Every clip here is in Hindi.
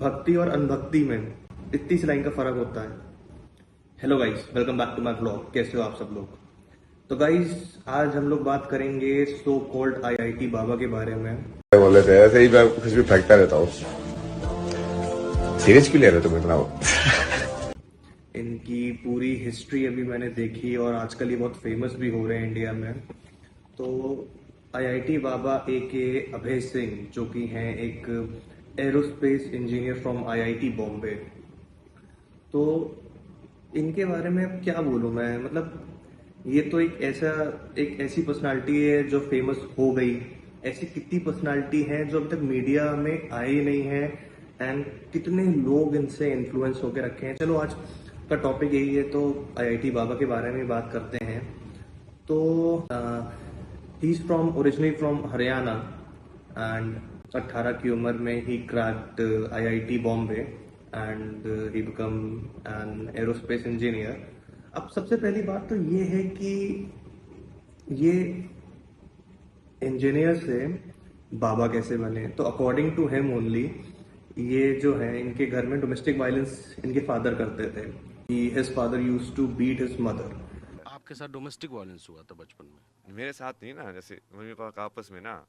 भक्ति और अनभक्ति में इतनी सी लाइन का फर्क होता है। Hello guys, welcome back to my blog. कैसे हो आप सब लोग? तो गाइस, आज हम लोग बात करेंगे सो कॉल्ड आईआईटी बाबा के बारे में। बोले थे ऐसे ही, मैं कुछ भी फेंकता रहता हूँ। सीरियस क्यों ले रहे हो तुम इतना? इनकी पूरी हिस्ट्री अभी मैंने देखी और आजकल ये बहुत फेमस भी हो रहे हैं इंडिया में। तो आईआईटी बाबा के अभय सिंह, जो कि हैं एक aerospace engineer from IIT Bombay. तो इनके बारे में अब क्या बोलूं मैं, मतलब ये तो एक ऐसी पर्सनालिटी है जो फेमस हो गई। ऐसी कितनी पर्सनालिटी हैं जो अभी तक मीडिया में आए ही नहीं है, एंड कितने लोग इनसे इन्फ्लुएंस होकर रखे हैं। चलो, आज का टॉपिक यही है, तो आईआईटी बाबा के बारे में बात करते हैं। तो he is originally from Haryana and 18 की उम्र में ही cracked IIT Bombay and he become an aerospace engineer. अब सबसे पहली बात तो ये है कि ये इंजीनियर से बाबा कैसे बने। तो अकॉर्डिंग टू हिम ओनली, ये जो है इनके घर में डोमेस्टिक वायलेंस इनके फादर करते थे। His father used to beat his mother. आपके साथ डोमेस्टिक वायलेंस हुआ था बचपन में? मेरे साथ नहीं ना, जैसे मम्मी पापा आपस में ना।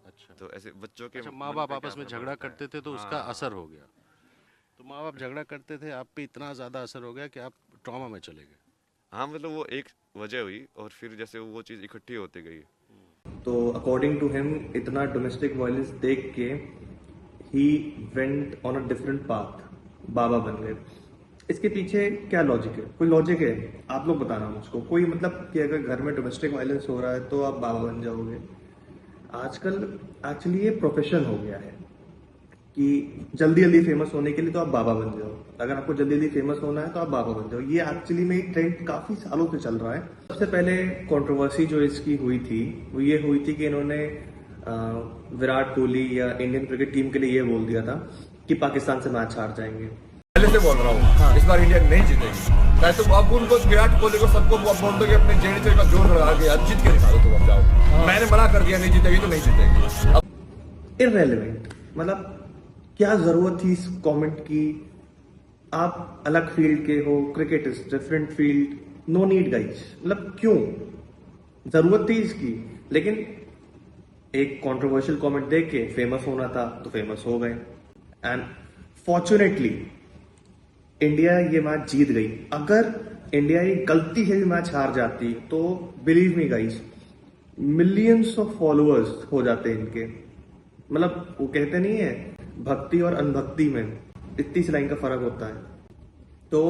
अच्छा, तो ऐसे बच्चों के माँ बाप आपस में झगड़ा करते थे तो उसका असर हो गया। तो माँ बाप झगड़ा करते थे, आप पे इतना ज़्यादा असर हो गया कि आप ट्रॉमा में चले गए। हाँ, मतलब वो एक वजह हुई और फिर जैसे वो चीज़ इकट्ठी होती गई। तो अकॉर्डिंग टू हिम, इतना डोमेस्टिक वायलेंस देख के he went on a different path, बाबा बन गए। इसके पीछे क्या लॉजिक है? कोई लॉजिक है? आप लोग बताना मुझको। कोई मतलब कि अगर घर में डोमेस्टिक वायलेंस हो रहा है तो आप बाबा बन जाओगे? आजकल एक्चुअली ये प्रोफेशन हो गया है कि जल्दी जल्दी फेमस होने के लिए तो आप बाबा बन जाओ। अगर आपको जल्दी जल्दी फेमस होना है तो आप बाबा बन जाओ। ये एक्चुअली में एक ट्रेंड काफी सालों से चल रहा है। सबसे पहले कंट्रोवर्सी जो इसकी हुई थी वो ये हुई थी कि इन्होंने विराट कोहली या इंडियन क्रिकेट टीम के लिए ये बोल दिया था कि पाकिस्तान से मैच हार जाएंगे। पहले से बोल रहा हूँ, हाँ। इस बार इंडिया नहीं जीतेगी। मैं तो अब उनको, विराट कोहली को, सबको बोल दो कि अपने जेडीचे का जोर लगा के यार जीत के दिखा दो तुम। अब जाओ, हाँ। मैंने मना कर दिया, नहीं जीतेगी तो नहीं जीतेगी। अब इररेलेवेंट, मतलब क्या जरूरत थी इस कमेंट की? आप अलग फील्ड के हो, cricket is different field, no need guys. मतलब क्यों जरूरत थी इसकी? लेकिन एक कंट्रोवर्शियल कमेंट देख के फेमस होना था तो फेमस हो गए, एंड फॉर्चुनेटली इंडिया ये मैच जीत गई। अगर इंडिया ये गलती से भी मैच हार जाती तो believe me guys, millions of followers हो जाते इनके। मतलब वो कहते नहीं है, भक्ति और अनभक्ति में इतनी सी लाइन का फर्क होता है। तो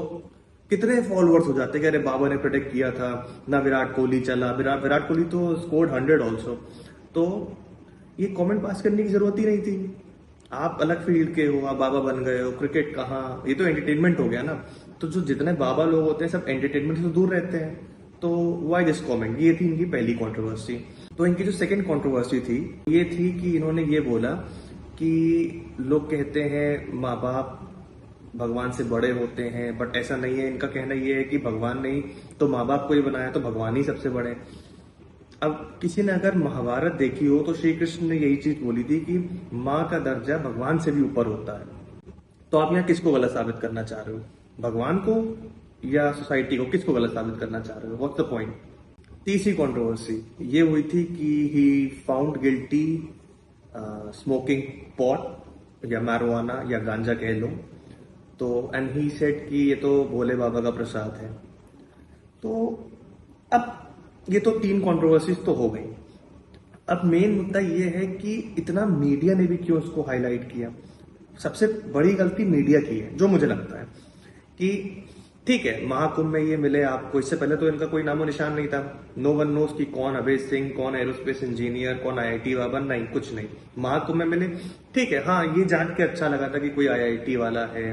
कितने फॉलोअर्स हो जाते कि अरे बाबा ने प्रोटेक्ट किया था ना, विराट कोहली चला, विराट कोहली तो स्कोर्ड 100 ऑल्सो। तो ये कमेंट पास करने की जरूरत ही नहीं थी। आप अलग फील्ड के हो, आप बाबा बन गए हो, क्रिकेट कहाँ, ये तो एंटरटेनमेंट हो गया ना। तो जो जितने बाबा लोग होते हैं सब एंटरटेनमेंट से तो दूर रहते हैं। तो व्हाई दिस कमेंट? ये थी इनकी पहली कंट्रोवर्सी। तो इनकी जो सेकंड कंट्रोवर्सी थी ये थी कि इन्होंने ये बोला कि लोग कहते हैं माँ बाप भगवान से बड़े होते हैं, बट ऐसा नहीं है। इनका कहना ये है कि भगवान नहीं तो माँ बाप को ही बनाया तो भगवान ही सबसे बड़े। अब किसी ने अगर महाभारत देखी हो तो श्री कृष्ण ने यही चीज बोली थी कि माँ का दर्जा भगवान से भी ऊपर होता है। तो आप यहाँ किसको गलत साबित करना चाह रहे हो? भगवान को या सोसाइटी को? किसको गलत साबित करना चाह रहे हो? What's the point? तीसरी कंट्रोवर्सी ये हुई थी कि he found guilty smoking pot या मैरिजुआना या गांजा कह लो। तो एंड ही सेड कि ये तो भोले बाबा का प्रसाद है। तो अब ये तो तीन कंट्रोवर्सीज तो हो गई। अब मेन मुद्दा ये है कि इतना मीडिया ने भी क्यों इसको हाईलाइट किया? सबसे बड़ी गलती मीडिया की है, जो मुझे लगता है कि ठीक है, महाकुंभ में ये मिले आपको, इससे पहले तो इनका कोई नामो निशान नहीं था। नो वन नोस कि कौन अभय सिंह, कौन एरोस्पेस इंजीनियर, कौन आईआईटी बाबा, नहीं, कुछ नहीं। महाकुंभ में मिले, ठीक है। हाँ, ये जान के अच्छा लगा था कि कोई आईआईटी वाला है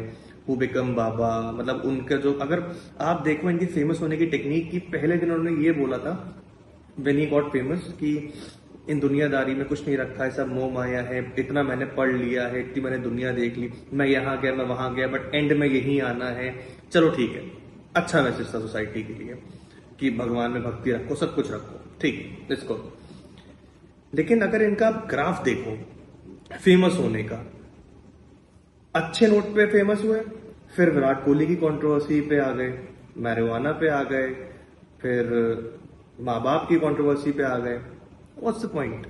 हु बिकम बाबा। मतलब उनका जो, अगर आप देखो इनकी फेमस होने की टेक्निक की, पहले दिन उन्होंने ये बोला था व्हेन ही गॉट फेमस कि इन दुनियादारी में कुछ नहीं रखा है, सब मोह माया है, इतना मैंने पढ़ लिया है, इतनी मैंने दुनिया देख ली, मैं यहाँ गया, मैं वहां गया, बट एंड में यही आना है। चलो ठीक है, अच्छा मैसेज था सोसाइटी के लिए कि भगवान में भक्ति रखो, सब कुछ रखो, ठीक, इसको। लेकिन अगर इनका ग्राफ देखो फेमस होने का, अच्छे नोट पे फेमस हुए, फिर विराट कोहली की कंट्रोवर्सी पे आ गए, मैरिजुआना पे आ गए, फिर माँ बाप की कंट्रोवर्सी पे आ गए। What's the point?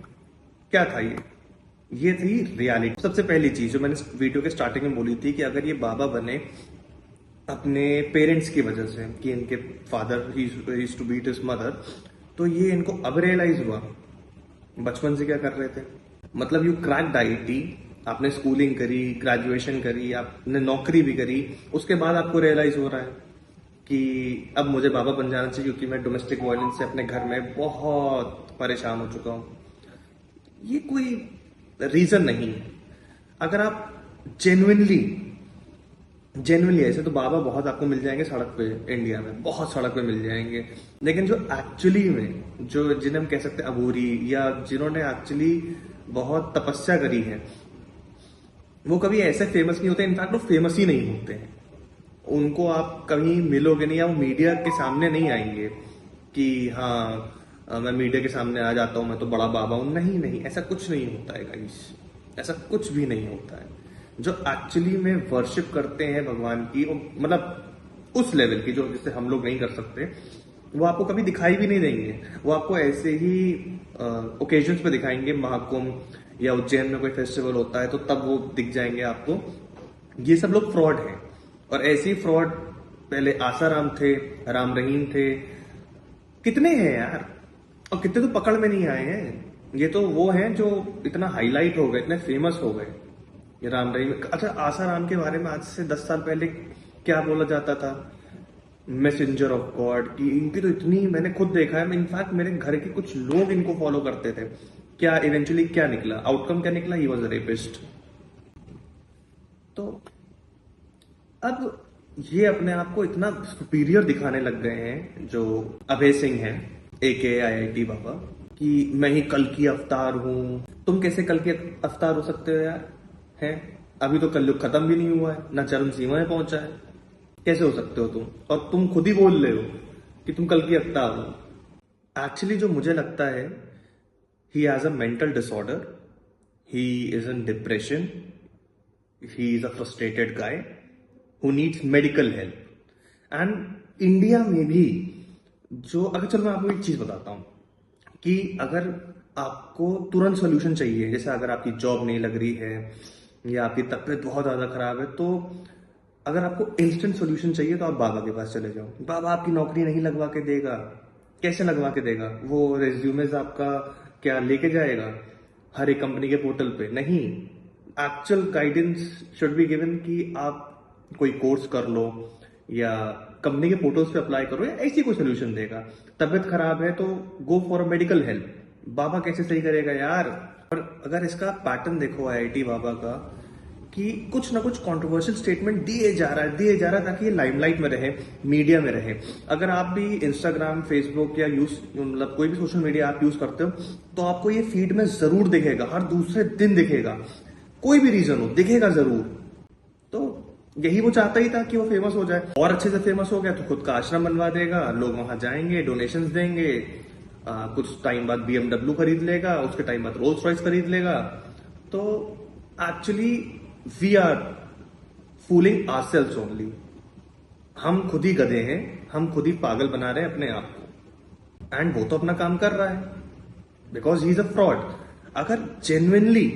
क्या था ये थी रियलिटी। सबसे पहली चीज जो मैंने वीडियो के स्टार्टिंग में बोली थी कि अगर ये बाबा बने अपने पेरेंट्स की वजह से कि इनके फादर ही टू बीट हिज मदर, तो ये इनको अब रियलाइज हुआ। बचपन से क्या कर रहे थे? मतलब यू क्रैक्ड आईआईटी, आपने स्कूलिंग करी, ग्रेजुएशन करी, आपने नौकरी भी करी, उसके बाद आपको रियलाइज हो रहा है कि अब मुझे बाबा बन जाना चाहिए क्योंकि मैं डोमेस्टिक वायलेंस से अपने घर में बहुत परेशान हो चुका हूं। ये कोई रीजन नहीं है। अगर आप जेन्युइनली ऐसे तो बाबा बहुत आपको मिल जाएंगे सड़क पे, इंडिया में बहुत सड़क पे मिल जाएंगे, लेकिन जो एक्चुअली में जो जिन्हें हम कह सकते हैं अबूरी, या जिन्होंने एक्चुअली बहुत तपस्या करी है, वो कभी ऐसे फेमस नहीं होते। इनफैक्ट वो फेमस ही नहीं होते हैं। उनको आप कहीं मिलोगे नहीं, या वो मीडिया के सामने नहीं आएंगे कि हाँ मैं मीडिया के सामने आ जाता हूं, मैं तो बड़ा बाबा हूं। नहीं, ऐसा कुछ नहीं होता है गाइस, ऐसा कुछ भी नहीं होता है। जो एक्चुअली में वर्शिप करते हैं भगवान की, मतलब उस लेवल की जो जिससे हम लोग नहीं कर सकते, वो आपको कभी दिखाई भी नहीं देंगे। वो आपको ऐसे ही ओकेजन्स पे दिखाएंगे, महाकुंभ या उज्जैन में कोई फेस्टिवल होता है तो तब वो दिख जाएंगे आपको। ये सब लोग फ्रॉड हैं, और ऐसे ही फ्रॉड पहले आसाराम थे, राम रहीम थे, कितने हैं यार, और कितने तो पकड़ में नहीं आए हैं। ये तो वो हैं जो इतना हाईलाइट हो गए, इतने फेमस हो गए। ये राम रहीम, अच्छा आसाराम के बारे में आज से 10 साल पहले क्या बोला जाता था? मैसेंजर ऑफ गॉड की। इनकी तो इतनी, मैंने खुद देखा है, इनफैक्ट मेरे घर के कुछ लोग इनको फॉलो करते थे। क्या इवेंचुअली क्या निकला, आउटकम क्या निकला? He was a rapist. तो अब ये अपने आप को इतना सुपीरियर दिखाने लग गए हैं, जो अभय सिंह है एके आईआईटी बाबा, कि मैं ही कल की अवतार हूं। तुम कैसे कल के अवतार हो सकते हो यार? हैं अभी तो कलयुग खत्म भी नहीं हुआ है, ना चरम सीमा में पहुंचा है, कैसे हो सकते हो तुम? और तुम खुद ही बोल रहे हो कि तुम कल की अवतार हो। एक्चुअली जो मुझे लगता है, he has a mental disorder, he is in depression, he is a frustrated guy who needs medical help. And India में भी जो, अगर चलो मैं आपको एक चीज बताता हूं कि अगर आपको तुरंत सोल्यूशन चाहिए, जैसे अगर आपकी जॉब नहीं लग रही है या आपकी तबीयत बहुत ज्यादा खराब है, तो अगर आपको इंस्टेंट सोल्यूशन चाहिए तो आप बाबा के पास चले जाओ। बाबा आपकी नौकरी नहीं लगवा के देगा। कैसे लगवा के देगा? वो रेज्यूमेज आपका क्या लेके जाएगा हर एक कंपनी के पोर्टल पे? नहीं। Actual guidance should be given कि आप कोई कोर्स कर लो या कंपनी के पोर्टल्स पे अप्लाई करो, या ऐसी कोई सोल्यूशन देगा। तबीयत खराब है तो go for a medical help. बाबा कैसे सही करेगा यार? और अगर इसका पैटर्न देखो आईआईटी बाबा का, कि कुछ ना कुछ कंट्रोवर्शियल स्टेटमेंट दिए जा रहा है ताकि ये लाइमलाइट में रहे, मीडिया में रहे। अगर आप भी इंस्टाग्राम, फेसबुक या मतलब कोई भी सोशल मीडिया आप यूज करते हो, तो आपको ये फीड में जरूर दिखेगा, हर दूसरे दिन दिखेगा, कोई भी रीजन हो दिखेगा जरूर। तो यही वो चाहता ही था कि वो फेमस हो जाए, और अच्छे से फेमस हो गया तो खुद का आश्रम बनवा देगा, लोग वहां जाएंगे, डोनेशंस देंगे, कुछ टाइम बाद BMW खरीद लेगा, उसके टाइम बाद रोल्स रॉयस खरीद लेगा। तो actually we are fooling ourselves only. हम खुद ही गधे हैं, हम खुद ही पागल बना रहे हैं अपने आप को। एंड वो तो अपना काम कर रहा है because he is a fraud. अगर जेन्युइनली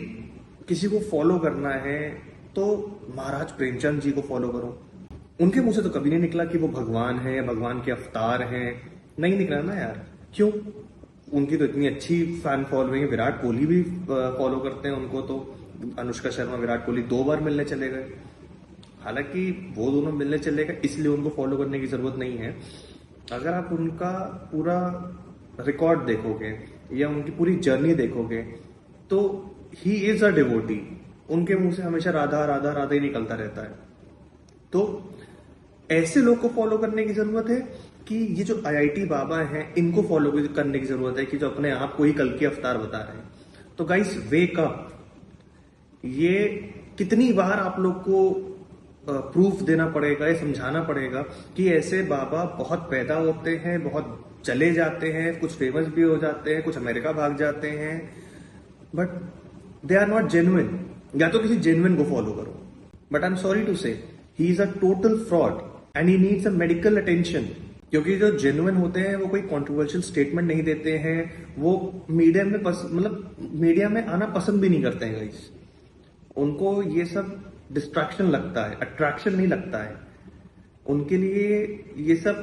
किसी को फॉलो करना है तो महाराज प्रेमचंद जी को फॉलो करो। उनके मुंह से तो कभी नहीं निकला कि वो भगवान है या भगवान के अवतार हैं, नहीं निकला ना यार। क्यों? उनकी तो इतनी अच्छी फैन फॉलोइंग है। विराट कोहली भी फॉलो करते हैं उनको, तो अनुष्का शर्मा, विराट कोहली 2 बार मिलने चले गए। हालांकि वो दोनों मिलने चले गए इसलिए उनको फॉलो करने की जरूरत नहीं है। अगर आप उनका पूरा रिकॉर्ड देखोगे या उनकी पूरी जर्नी देखोगे तो ही इज अ डिवोटी। उनके मुंह से हमेशा राधा राधा राधा ही निकलता रहता है। तो ऐसे लोग को फॉलो करने की जरूरत है कि ये जो आईआईटी बाबा हैं इनको फॉलो करने की जरूरत है, कि जो अपने आप को ही कल के अवतार बता रहे हैं। तो गाइस वेक अप। ये कितनी बार आप लोग को प्रूफ देना पड़ेगा, ये समझाना पड़ेगा कि ऐसे बाबा बहुत पैदा होते हैं, बहुत चले जाते हैं, कुछ फेमस भी हो जाते हैं, कुछ अमेरिका भाग जाते हैं, but they are not genuine. या तो किसी जेन्युइन को फॉलो करो, but I am sorry to say he is a total fraud and he needs a medical attention. क्योंकि जो जेन्युइन होते हैं वो कोई कंट्रोवर्शियल स्टेटमेंट नहीं देते हैं, वो मीडिया में मीडिया में आना पसंद भी नहीं करते हैं गाइस। उनको ये सब डिस्ट्रैक्शन लगता है, अट्रैक्शन नहीं लगता है। उनके लिए ये सब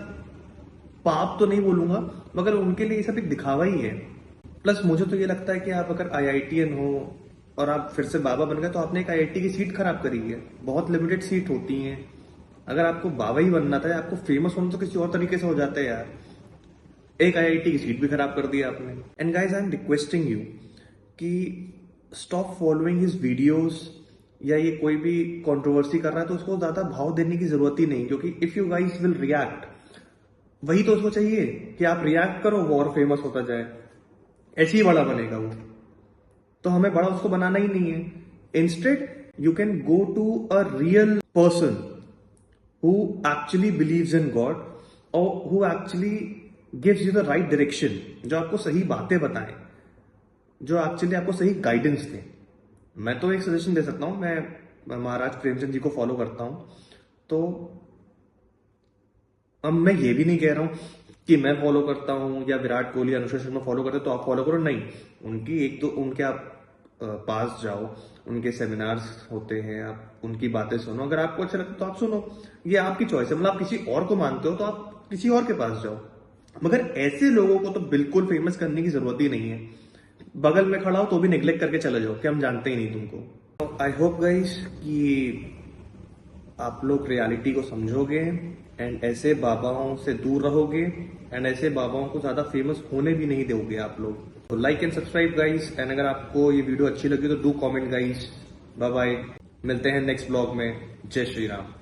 पाप तो नहीं बोलूंगा, मगर उनके लिए ये सब एक दिखावा ही है। प्लस मुझे तो ये लगता है कि आप अगर IITian हो और आप फिर से बाबा बन गए तो आपने एक IIT की सीट खराब करी है। बहुत लिमिटेड सीट होती हैं। अगर आपको बाबा ही बनना था, आपको फेमस होना तो किसी और तरीके से हो जाता है यार। एक IIT की सीट भी खराब कर दी आपने। And guys I am requesting you कि स्टॉप फॉलोइंग हिज वीडियोस, या ये कोई भी कंट्रोवर्सी कर रहा है तो उसको ज्यादा भाव देने की जरूरत ही नहीं। क्योंकि if you guys will react, वही तो उसको चाहिए कि आप रिएक्ट करो, वो और फेमस होता जाए, ऐसे ही बड़ा बनेगा वो। तो हमें बड़ा उसको बनाना ही नहीं है। Instead you can go to a real person who actually believes in god और who actually gives you the right direction, जो आपको सही बातें बताएं, जो एक्चुअली आपको सही गाइडेंस दें। मैं तो एक सजेशन दे सकता हूं, मैं महाराज प्रेमचंद जी को फॉलो करता हूं, तो अब मैं ये भी नहीं कह रहा हूं कि मैं फॉलो करता हूं या विराट कोहली अनुष्का शर्मा फॉलो करते तो आप फॉलो करो, नहीं। उनकी एक तो उनके आप पास जाओ, उनके सेमिनार्स होते हैं, आप उनकी बातें सुनो। अगर आपको अच्छा लगता तो आप सुनो, ये आपकी चॉइस है। मतलब आप किसी और को मानते हो तो आप किसी और के पास जाओ, मगर ऐसे लोगों को तो बिल्कुल फेमस करने की जरूरत ही नहीं है। बगल में खड़ा हो तो भी निग्लेक्ट करके चले जाओ कि हम जानते ही नहीं तुमको। आई होप गाइस कि आप लोग रियलिटी को समझोगे एंड ऐसे बाबाओं से दूर रहोगे एंड ऐसे बाबाओं को ज्यादा फेमस होने भी नहीं दोगे आप लोग। तो like and subscribe guys, and अगर आपको ये वीडियो अच्छी लगी तो do comment guys. Bye bye, मिलते हैं नेक्स्ट ब्लॉग में। जय श्री राम।